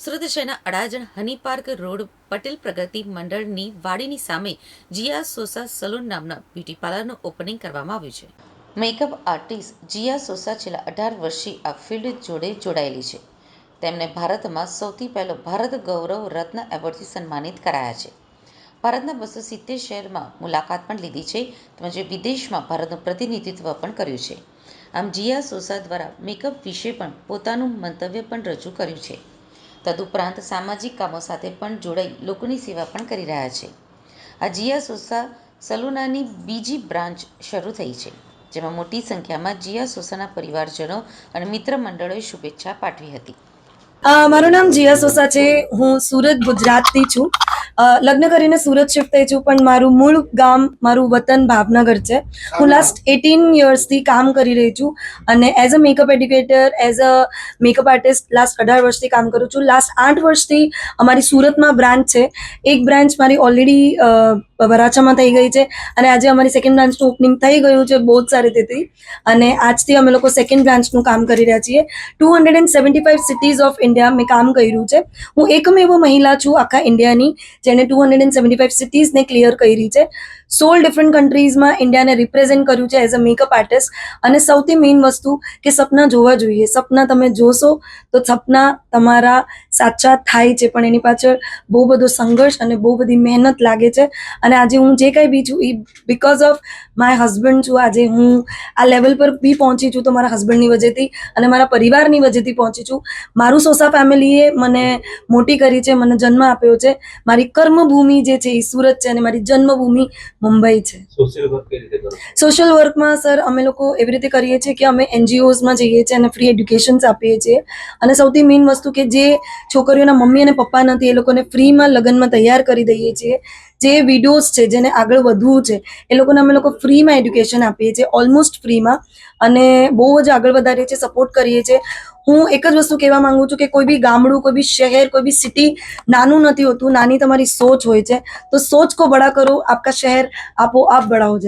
સુરત શહેરના અડાજણ હની park road Patel પ્રગતિ મંડળની વાડીની સામે જીયા સોસા સલૂન નામના બ્યુટી પાર્લરનું ઓપનિંગ કરવામાં આવ્યું છે. મેકઅપ આર્ટિસ્ટ જીયા સોસા છેલ્લા 18 વર્ષથી આ ફિલ્ડ જોડે જોડાયેલી છે. તેમને ભારતમાં સૌથી પહેલો ભારત ગૌરવ રત્ન એવોર્ડથી સન્માનિત કરાયા છે. ભારતના 270 શહેરમાં મુલાકાત પણ લીધી છે તેમજ વિદેશમાં ભારતનું પ્રતિનિધિત્વ પણ કર્યું છે. આમ જીયા સોસા દ્વારા મેકઅપ વિશે પણ પોતાનું મંતવ્ય પણ રજૂ કર્યું છે. તદુપરાંત સામાજિક કામો સાથે પણ જોડાઈ લોકોની સેવા પણ કરી રહ્યા છે. આ જીયા સોસા સલૂનની બીજી બ્રાન્ચ શરૂ થઈ છે, જેમાં મોટી સંખ્યામાં જીયા સોસાના પરિવારજનો અને મિત્ર મંડળોએ શુભેચ્છા પાઠવી હતી. મારું નામ જીયા સોસા છે. હું સુરત ગુજરાતથી છું. લગ્ન કરીને સુરત શિફ્ટ થઈ છું, પણ મારું મૂળ ગામ, મારું વતન ભાવનગર છે. હું લાસ્ટ 18 યર્સથી કામ કરી રહી છું અને as a makeup educator, as a makeup artist last 18 વર્ષથી કામ કરું છું. લાસ્ટ 8 વર્ષથી અમારી સુરતમાં બ્રાન્ચ છે. એક બ્રાન્ચ મારી ઓલરેડી વરાછામાં થઈ ગઈ છે અને આજે અમારી સેકન્ડ બ્રાન્ચનું ઓપનિંગ થઈ ગયું છે બહુ જ સારી રીતે. અને આજથી અમે લોકો સેકન્ડ બ્રાન્ચનું કામ કરી રહ્યા છીએ. 275 સિટીઝ ઓફ ઇન્ડિયા મેં કામ કર્યું છે. હું એકમેવ મહિલા છું આખા ઇન્ડિયાની જેને 275 સિટીઝને ક્લિયર કરી છે. 16 ડિફરન્ટ કન્ટ્રીઝમાં ઇન્ડિયાને રિપ્રેઝેન્ટ કર્યું છે એઝ અ મેકઅપ આર્ટિસ્ટ. અને સૌથી મેઇન વસ્તુ કે સપના જોવા જોઈએ. સપના તમે જોશો તો સપના તમારા સાચા થાય છે, પણ એની પાછળ બહુ બધો સંઘર્ષ અને બહુ બધી મહેનત લાગે છે. અને આજે હું જે કંઈ બી છું એ બિકોઝ ઓફ માય હસબન્ડ છું. આજે હું આ લેવલ પર બી પહોંચી છું તો મારા હસબન્ડની વજહથી અને મારા પરિવારની વજહથી પહોંચી છું. મારું સોસા ફેમિલીએ મને મોટી કરી છે, મને જન્મ આપ્યો છે. મારી કર્મભૂમિ જે છે એ સુરત છે અને મારી જન્મભૂમિ મુંબઈ છે. સોશિયલ વર્કમાં સર અમે લોકો એવી રીતે કરીએ છીએ કે અમે NGOsમાં જઈએ છીએ અને ફ્રી એડ્યુકેશન્સ આપીએ છીએ. અને સૌથી મેઇન વસ્તુ કે જે છોકરીઓના મમ્મી અને પપ્પા નથી એ લોકોને ફ્રીમાં લગ્નમાં તૈયાર કરી દઈએ છીએ. જે વિડોઝ છે, જેને આગળ વધવું છે, એ લોકોને અમે લોકો ફ્રીમાં એડ્યુકેશન આપીએ છીએ, ઓલમોસ્ટ ફ્રીમાં. અને બહુ જ આગળ વધારીએ છીએ, સપોર્ટ કરીએ છીએ. હું એક જ વસ્તુ કહેવા માંગુ છું કે કોઈ બી ગામડું, કોઈ બી શહેર, કોઈ બી સિટી નાનું નથી હોતું. નાની તમારી સોચ હોય છે, તો સોચ કો બડા કરો, આપકા શહેર આપોઆપ બડા હો જાય.